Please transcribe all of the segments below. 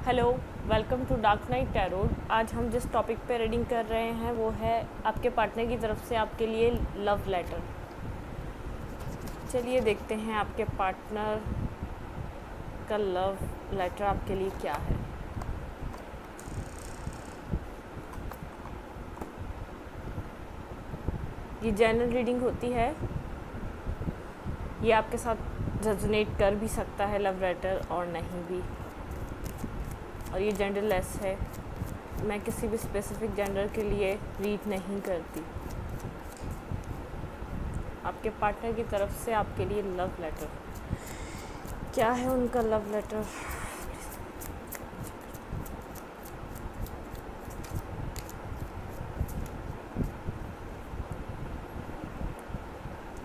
Hello, welcome to dark night tarot. आज हम जिस टॉपिक पे रीडिंग कर रहे हैं वो है आपके पार्टनर की तरफ से आपके लिए लव लेटर। चलिए देखते हैं आपके पार्टनर का लव लेटर आपके लिए क्या है। ये जनरल रीडिंग होती है, ये आपके साथ रेजोनेट कर भी सकता है लव लेटर और नहीं भी, और ये जेंडर लेस है। मैं किसी भी स्पेसिफिक जेंडर के लिए रीड नहीं करती। आपके पार्टनर की तरफ से आपके लिए लव लेटर क्या है, उनका love letter.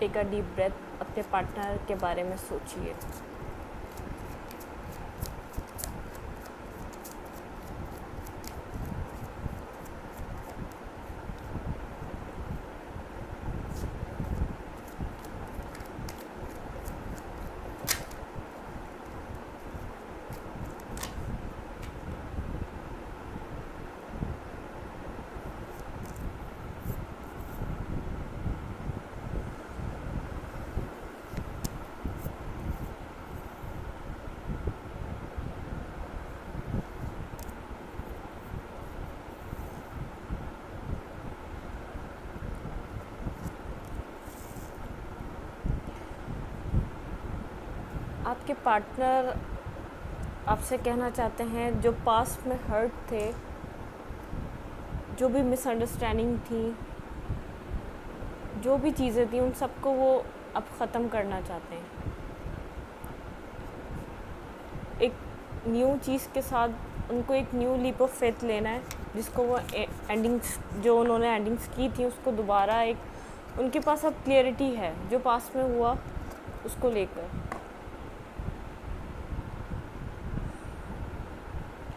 Take a deep breath, अपने पार्टनर के बारे में सोचिए। आपके पार्टनर आपसे कहना चाहते हैं जो पास्ट में हर्ट थे, जो भी मिसअंडरस्टैंडिंग थी, जो भी चीज़ें थी, उन सबको वो अब ख़त्म करना चाहते हैं। एक न्यू चीज़ के साथ उनको एक न्यू लीप ऑफ फेथ लेना है, जिसको वो एंडिंग्स जो उन्होंने एंडिंग्स की थी उसको दोबारा एक उनके पास अब क्लियरिटी है जो पास्ट में हुआ उसको लेकर।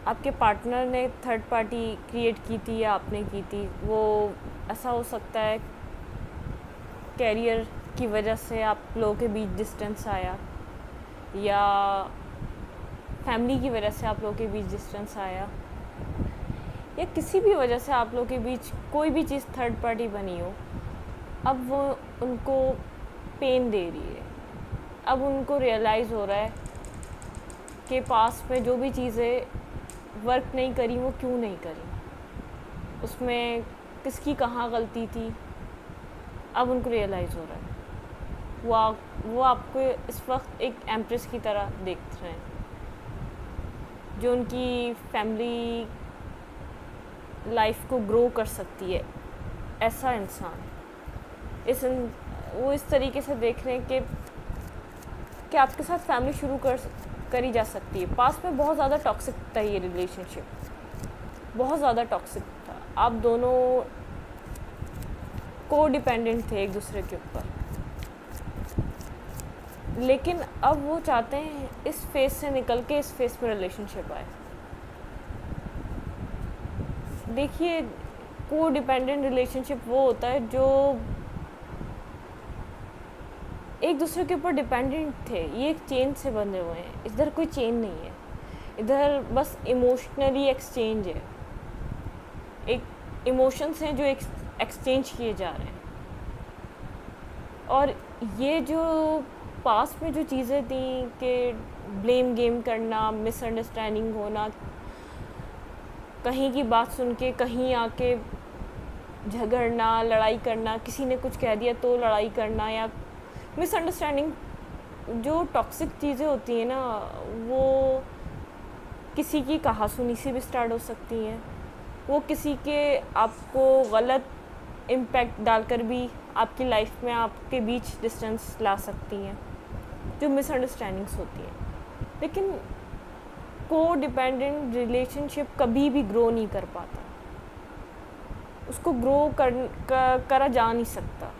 आपके पार्टनर ने थर्ड पार्टी क्रिएट की थी या आपने की थी, वो ऐसा हो सकता है कैरियर की वजह से आप लोगों के बीच डिस्टेंस आया, या फैमिली की वजह से आप लोगों के बीच डिस्टेंस आया, या किसी भी वजह से आप लोगों के बीच कोई भी चीज़ थर्ड पार्टी बनी हो। अब वो उनको पेन दे रही है। अब उनको रियलाइज़ हो रहा है कि पास में जो भी चीज़ें वर्क नहीं करी वो क्यों नहीं करी, उसमें किसकी कहाँ गलती थी। अब उनको रियलाइज़ हो रहा है। वो आपको इस वक्त एक एम्प्रेस की तरह देख रहे हैं, जो उनकी फैमिली लाइफ को ग्रो कर सकती है। ऐसा इंसान वो इस तरीके से देख रहे हैं कि आपके साथ फैमिली शुरू करी जा सकती है। पास में बहुत ज़्यादा टॉक्सिक था ये रिलेशनशिप, बहुत ज़्यादा टॉक्सिक था। आप दोनों को डिपेंडेंट थे एक दूसरे के ऊपर, लेकिन अब वो चाहते हैं इस फेज से निकल के इस फेज में रिलेशनशिप आए। देखिए, को डिपेंडेंट रिलेशनशिप वो होता है जो एक दूसरे के ऊपर डिपेंडेंट थे। ये एक चेन से बंधे हुए हैं, इधर कोई चेन नहीं है, इधर बस इमोशनली एक्सचेंज है। एक इमोशंस हैं जो एक्सचेंज किए जा रहे हैं। और ये जो पास में जो चीज़ें थी कि ब्लेम गेम करना, मिसअंडरस्टैंडिंग होना, कहीं की बात सुन के कहीं आके झगड़ना, लड़ाई करना, किसी ने कुछ कह दिया तो लड़ाई करना, या मिसअंडरस्टैंडिंग, जो टॉक्सिक चीज़ें होती हैं ना, वो किसी की कहासुनी से भी स्टार्ट हो सकती हैं। वो किसी के आपको गलत इम्पैक्ट डालकर भी आपकी लाइफ में आपके बीच डिस्टेंस ला सकती हैं, जो मिसअंडरस्टैंडिंग्स होती हैं। लेकिन को डिपेंडेंट रिलेशनशिप कभी भी ग्रो नहीं कर पाता, उसको ग्रो करा जा नहीं सकता।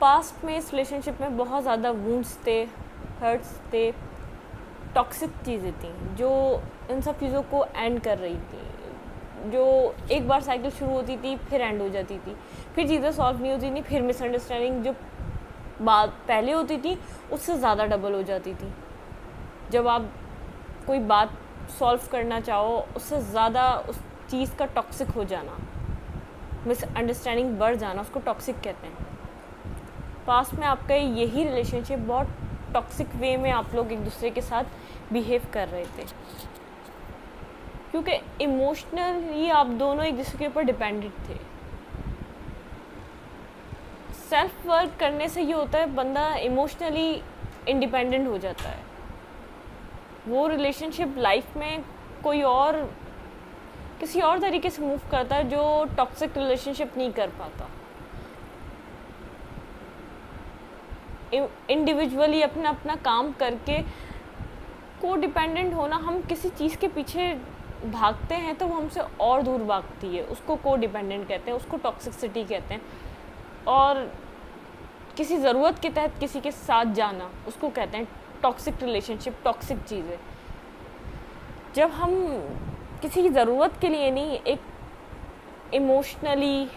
पास्ट में इस रिलेशनशिप में बहुत ज़्यादा वुंड्स थे, हर्ट्स थे, टॉक्सिक चीज़ें थी जो इन सब चीज़ों को एंड कर रही थी। जो एक बार साइकिल शुरू होती थी फिर एंड हो जाती थी, फिर चीज़ें सॉल्व नहीं होती थी, फिर मिसअंडरस्टैंडिंग जो बात पहले होती थी उससे ज़्यादा डबल हो जाती थी। जब आप कोई बात सॉल्व करना चाहो, उससे ज़्यादा उस चीज़ का टॉक्सिक हो जाना, मिसअंडरस्टैंडिंग बढ़ जाना, उसको टॉक्सिक कहते हैं। पास्ट में आपका यही रिलेशनशिप बहुत टॉक्सिक वे में आप लोग एक दूसरे के साथ बिहेव कर रहे थे, क्योंकि इमोशनली आप दोनों एक दूसरे के ऊपर डिपेंडेंट थे। सेल्फ वर्क करने से ये होता है, बंदा इमोशनली इंडिपेंडेंट हो जाता है। वो रिलेशनशिप लाइफ में कोई और किसी और तरीके से मूव करता है जो टॉक्सिक रिलेशनशिप नहीं कर पाता। इंडिविजुअली अपना अपना काम करके को डिपेंडेंट होना, हम किसी चीज़ के पीछे भागते हैं तो वो हमसे और दूर भागती है, उसको को डिपेंडेंट कहते हैं, उसको टॉक्सिसिटी कहते हैं। और किसी ज़रूरत के तहत किसी के साथ जाना, उसको कहते हैं टॉक्सिक रिलेशनशिप, टॉक्सिक चीज़ें। जब हम किसी की ज़रूरत के लिए नहीं, एक इमोशनली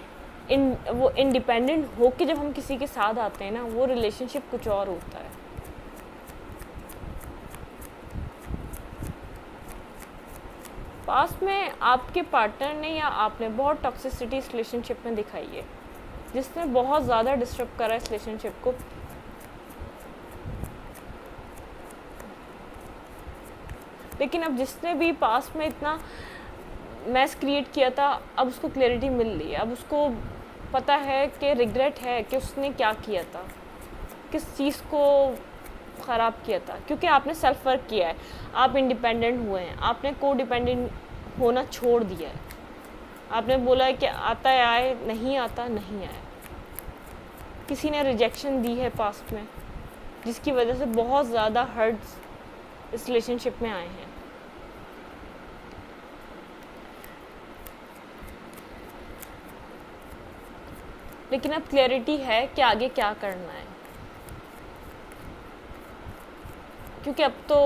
वो इंडिपेंडेंट होके जब हम किसी के साथ आते हैं ना, वो रिलेशनशिप कुछ और होता है। पास्ट में आपके पार्टनर ने या आपने बहुत टॉक्सिसिटी इस रिलेशनशिप में दिखाई है, जिसने बहुत ज़्यादा डिस्टर्ब करा इस रिलेशनशिप को। लेकिन अब जिसने भी पास्ट में इतना मैस क्रिएट किया था, अब उसको क्लैरिटी मिल रही है। अब उसको पता है कि रिग्रेट है कि उसने क्या किया था, किस चीज़ को ख़राब किया था, क्योंकि आपने सेल्फ वर्क किया है, आप इंडिपेंडेंट हुए हैं, आपने को डिपेंडेंट होना छोड़ दिया है। आपने बोला है कि आता है आए, नहीं आता नहीं आए। किसी ने रिजेक्शन दी है पास्ट में, जिसकी वजह से बहुत ज़्यादा हर्ट्स इस रिलेशनशिप में आए हैं। लेकिन अब क्लैरिटी है कि आगे क्या करना है, क्योंकि अब तो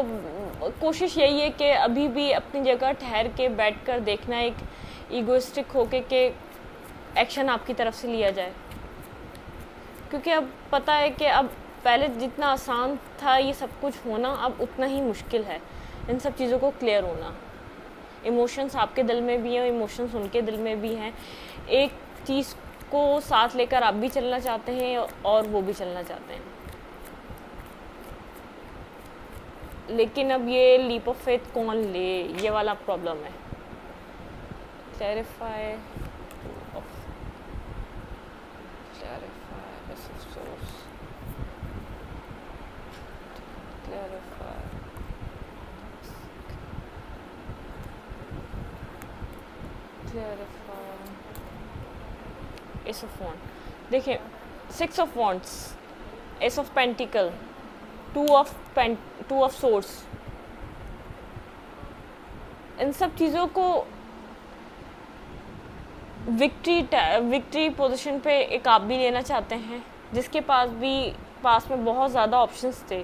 कोशिश यही है कि अभी भी अपनी जगह ठहर के बैठ कर देखना, एक ईगोइस्टिक होके कि एक्शन आपकी तरफ से लिया जाए। क्योंकि अब पता है कि अब पहले जितना आसान था ये सब कुछ होना, अब उतना ही मुश्किल है इन सब चीज़ों को क्लियर होना। इमोशंस आपके दिल में भी हैं, इमोशंस उनके दिल में भी हैं। एक चीज़ को साथ लेकर आप भी चलना चाहते हैं और वो भी चलना चाहते हैं, लेकिन अब ये लीप ऑफ फेथ कौन ले, ये वाला प्रॉब्लम है। Clarify ace of wand. देखिए, 6 of wands, ace of pentacle, 2 of swords, इन सब चीज़ों को विक्ट्री पोजीशन पे एक आप भी लेना चाहते हैं, जिसके पास में बहुत ज़्यादा ऑप्शंस थे।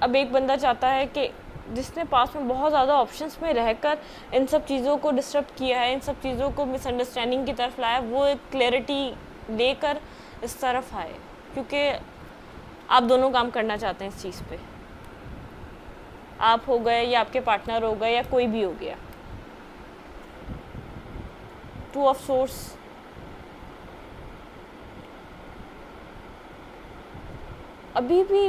अब एक बंदा चाहता है कि जिसने पास में बहुत ज़्यादा ऑप्शंस में रहकर इन सब चीज़ों को डिस्टर्ब किया है, इन सब चीज़ों को मिसअंडरस्टैंडिंग की तरफ लाया, वो एक क्लैरिटी लेकर इस तरफ आए, क्योंकि आप दोनों काम करना चाहते हैं इस चीज़ पे। आप हो गए या आपके पार्टनर हो गए या कोई भी हो गया। 2 ऑफ सोर्स, अभी भी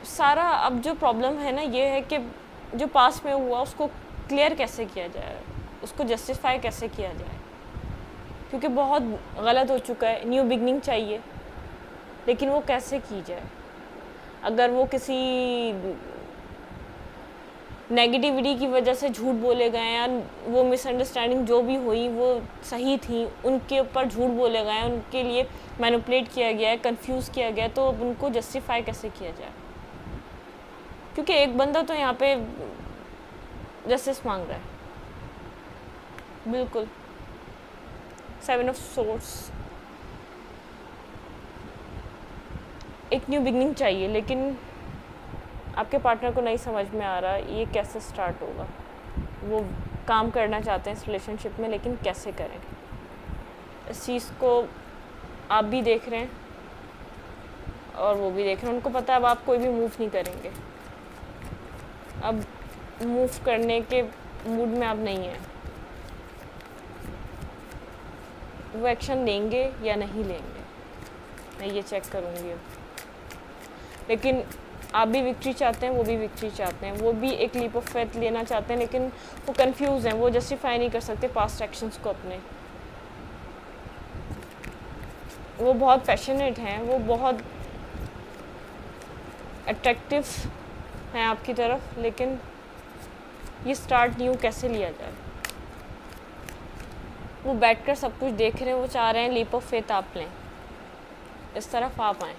सारा अब जो प्रॉब्लम है ना, ये है कि जो पास में हुआ उसको क्लियर कैसे किया जाए, उसको जस्टिफाई कैसे किया जाए, क्योंकि बहुत गलत हो चुका है। न्यू बिगनिंग चाहिए, लेकिन वो कैसे की जाए? अगर वो किसी नेगेटिविटी की वजह से झूठ बोले गए या वो मिसअंडरस्टैंडिंग जो भी हुई वो सही थी, उनके ऊपर झूठ बोले गए, उनके लिए मैनिपुलेट किया गया है, कंफ्यूज किया गया, तो अब उनको जस्टिफाई कैसे किया जाए? क्योंकि एक बंदा तो यहाँ पे जस्टिस मांग रहा है, बिल्कुल। 7 ऑफ सोर्स, एक न्यू बिगनिंग चाहिए, लेकिन आपके पार्टनर को नहीं समझ में आ रहा ये कैसे स्टार्ट होगा। वो काम करना चाहते हैं इस रिलेशनशिप में, लेकिन कैसे करें, इस चीज़ को आप भी देख रहे हैं और वो भी देख रहे हैं। उनको पता है अब आप कोई भी मूव नहीं करेंगे, अब मूव करने के मूड में आप नहीं हैं। वो एक्शन लेंगे या नहीं लेंगे, मैं ये चेक करूँगी अब। लेकिन आप भी विक्ट्री चाहते हैं, वो भी विक्ट्री चाहते हैं, वो भी एक लीप ऑफ फेथ लेना चाहते हैं, लेकिन वो कंफ्यूज हैं, वो जस्टिफाई नहीं कर सकते पास्ट एक्शंस को अपने। वो बहुत पैशनेट हैं, वो बहुत अट्रैक्टिव हैं आपकी तरफ, लेकिन ये स्टार्ट न्यू कैसे लिया जाए। वो बैठकर सब कुछ देख रहे हैं, वो चाह रहे हैं लीप ऑफ फेथ आप लें, इस तरफ आप आएँ।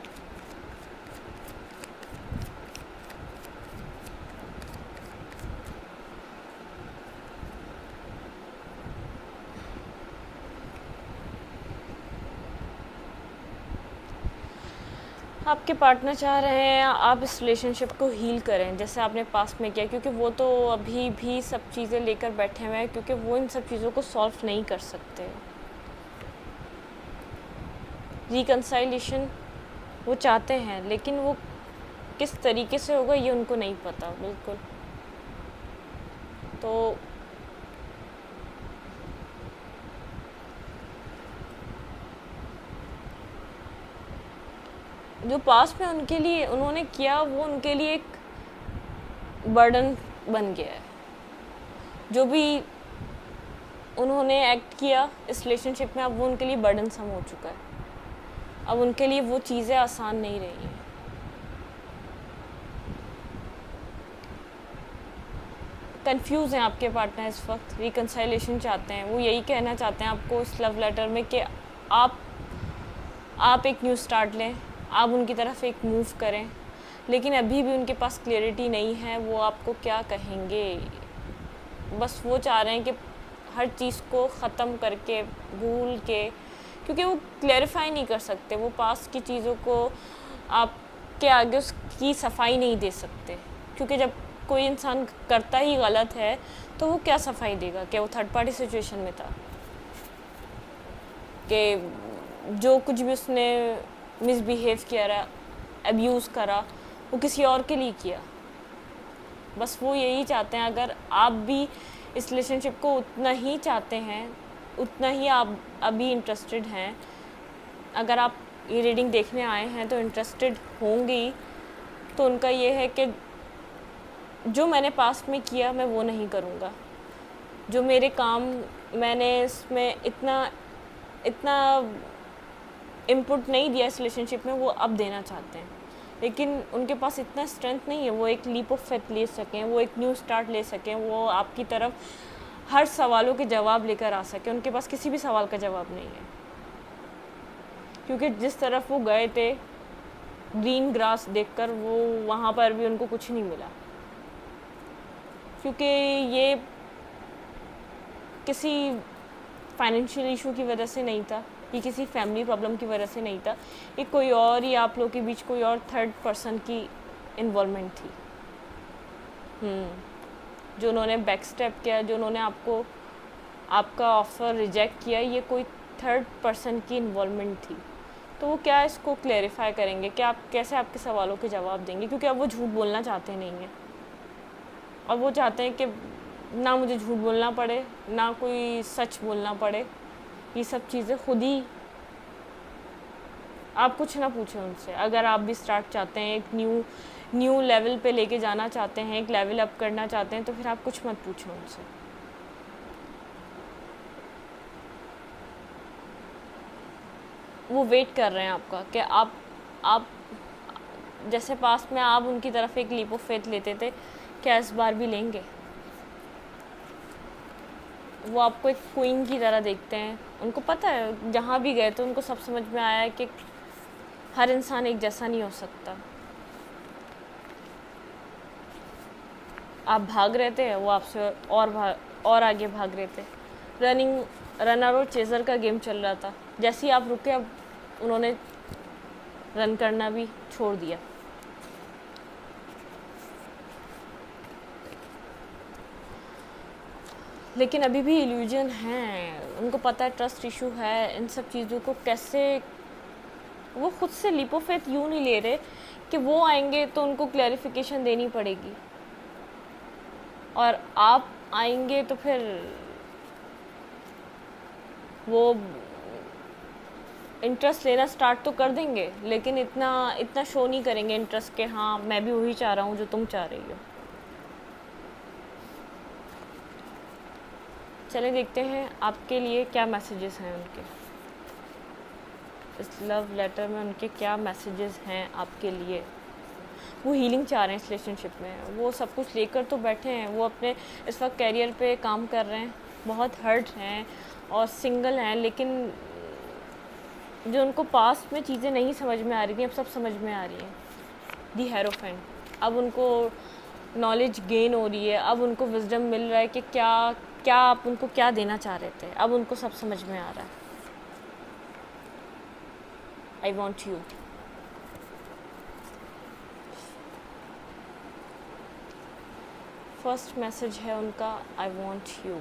आपके पार्टनर चाह रहे हैं आप इस रिलेशनशिप को हील करें जैसे आपने पास्ट में किया, क्योंकि वो तो अभी भी सब चीज़ें लेकर बैठे हुए हैं, क्योंकि वो इन सब चीज़ों को सॉल्व नहीं कर सकते। रिकंसाइलेशन वो चाहते हैं, लेकिन वो किस तरीके से होगा ये उनको नहीं पता बिल्कुल। तो जो पास्ट में उनके लिए उन्होंने किया वो उनके लिए एक बर्डन बन गया है। जो भी उन्होंने एक्ट किया इस रिलेशनशिप में, अब वो उनके लिए बर्डन सम हो चुका है। अब उनके लिए वो चीज़ें आसान नहीं रही हैं। कंफ्यूज हैं आपके पार्टनर इस वक्त, रिकंसाइलेशन चाहते हैं। वो यही कहना चाहते हैं आपको इस लव लेटर में कि आप एक न्यू स्टार्ट लें, आप उनकी तरफ एक मूव करें, लेकिन अभी भी उनके पास क्लियरिटी नहीं है वो आपको क्या कहेंगे। बस वो चाह रहे हैं कि हर चीज़ को ख़त्म करके भूल के, क्योंकि वो क्लैरिफाई नहीं कर सकते, वो पास्ट की चीज़ों को आपके आगे उसकी सफाई नहीं दे सकते। क्योंकि जब कोई इंसान करता ही गलत है तो वो क्या सफाई देगा? क्या वो थर्ड पार्टी सिचुएशन में था कि जो कुछ भी उसने मिसबिहेव किया रहा, अब्यूज़ करा, वो किसी और के लिए किया? बस वो यही चाहते हैं। अगर आप भी इस रिलेशनशिप को उतना ही चाहते हैं, उतना ही आप अभी इंटरेस्टेड हैं, अगर आप ये रीडिंग देखने आए हैं तो इंटरेस्टेड होंगी, तो उनका ये है कि जो मैंने पास्ट में किया मैं वो नहीं करूँगा। जो मेरे काम मैंने इसमें इतना इनपुट नहीं दिया इस रिलेशनशिप में, वो अब देना चाहते हैं। लेकिन उनके पास इतना स्ट्रेंथ नहीं है वो एक लीप ऑफ फेथ ले सकें, वो एक न्यू स्टार्ट ले सकें, वो आपकी तरफ हर सवालों के जवाब लेकर आ सकें। उनके पास किसी भी सवाल का जवाब नहीं है, क्योंकि जिस तरफ वो गए थे ग्रीन ग्रास देखकर, वो वहाँ पर भी उनको कुछ नहीं मिला। क्योंकि ये किसी फाइनेंशियल इशू की वजह से नहीं था, ये किसी फैमिली प्रॉब्लम की वजह से नहीं था, ये कोई और ही आप लोगों के बीच कोई और थर्ड पर्सन की इन्वॉल्वमेंट थी। जो उन्होंने बैक स्टेप किया, जो उन्होंने आपका ऑफ़र रिजेक्ट किया, ये कोई थर्ड पर्सन की इन्वॉल्वमेंट थी। तो वो क्या इसको क्लैरिफाई करेंगे कि आप कैसे आपके सवालों के जवाब देंगे? क्योंकि अब वो झूठ बोलना चाहते नहीं हैं। अब वो चाहते हैं कि ना मुझे झूठ बोलना पड़े, ना कोई सच बोलना पड़े, ये सब चीज़ें खुद ही, आप कुछ ना पूछें उनसे। अगर आप भी स्टार्ट चाहते हैं, एक न्यू लेवल पे लेके जाना चाहते हैं, एक लेवल अप करना चाहते हैं, तो फिर आप कुछ मत पूछें उनसे। वो वेट कर रहे हैं आपका कि आप जैसे पास्ट में आप उनकी तरफ एक लीप ऑफ फेथ लेते थे, क्या इस बार भी लेंगे? वो आपको एक क्वीन की तरह देखते हैं। उनको पता है जहाँ भी गए तो उनको सब समझ में आया है कि हर इंसान एक जैसा नहीं हो सकता। आप भाग रहे थे, वो आपसे और आगे भाग रहे थे। रनर और चेज़र का गेम चल रहा था। जैसे ही आप रुके, अब उन्होंने रन करना भी छोड़ दिया। लेकिन अभी भी इल्यूजन है, उनको पता है ट्रस्ट इशू है। इन सब चीज़ों को कैसे वो खुद से लीप ऑफ फेथ यूँ नहीं ले रहे कि वो आएंगे तो उनको क्लैरिफिकेशन देनी पड़ेगी, और आप आएंगे तो फिर वो इंटरेस्ट लेना स्टार्ट तो कर देंगे, लेकिन इतना शो नहीं करेंगे इंटरेस्ट के हाँ मैं भी वही चाह रहा हूँ जो तुम चाह रही हो। चलिए देखते हैं आपके लिए क्या मैसेजेस हैं उनके, इस लव लेटर में उनके क्या मैसेजेस हैं आपके लिए। वो हीलिंग चाह रहे हैं इस रिलेशनशिप में, वो सब कुछ लेकर तो बैठे हैं, वो अपने इस वक्त कैरियर पे काम कर रहे हैं, बहुत हर्ट हैं और सिंगल हैं, लेकिन जो उनको पास्ट में चीज़ें नहीं समझ में आ रही थी अब सब समझ में आ रही हैं। दी हेरोफेंट, अब उनको नॉलेज गेन हो रही है, अब उनको विजडम मिल रहा है कि क्या आप उनको क्या देना चाह रहे थे, अब उनको सब समझ में आ रहा है। I want you, first message है उनका I want you.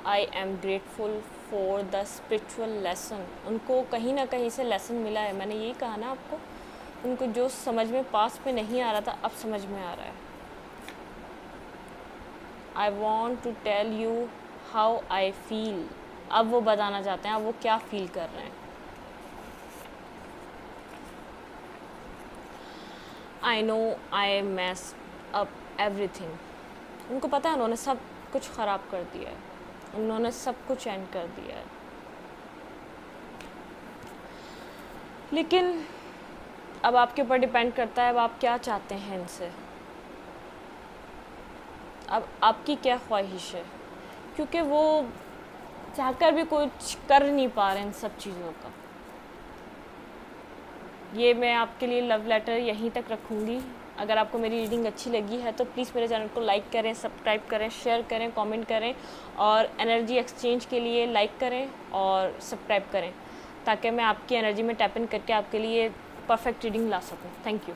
I am grateful for the spiritual lesson, उनको कहीं ना कहीं से लेसन मिला है। मैंने यही कहा ना आपको, उनको जो समझ में पास्ट में नहीं आ रहा था अब समझ में आ रहा है। I want to tell you how I feel, अब वो बताना चाहते हैं अब वो क्या फील कर रहे हैं। I know I mess up everything, उनको पता है उन्होंने सब कुछ ख़राब कर दिया है, उन्होंने सब कुछ एंड कर दिया है, लेकिन अब आपके ऊपर डिपेंड करता है अब आप क्या चाहते हैं इनसे, अब आपकी क्या ख्वाहिश है, क्योंकि वो चाहकर भी कुछ कर नहीं पा रहे इन सब चीज़ों का। ये मैं आपके लिए लव लेटर यहीं तक रखूँगी। अगर आपको मेरी रीडिंग अच्छी लगी है तो प्लीज़ मेरे चैनल को लाइक करें, सब्सक्राइब करें, शेयर करें, कमेंट करें और एनर्जी एक्सचेंज के लिए लाइक करें और सब्सक्राइब करें, ताकि मैं आपकी एनर्जी में टैप इन करके आपके लिए परफेक्ट रीडिंग ला सकूं। Thank you.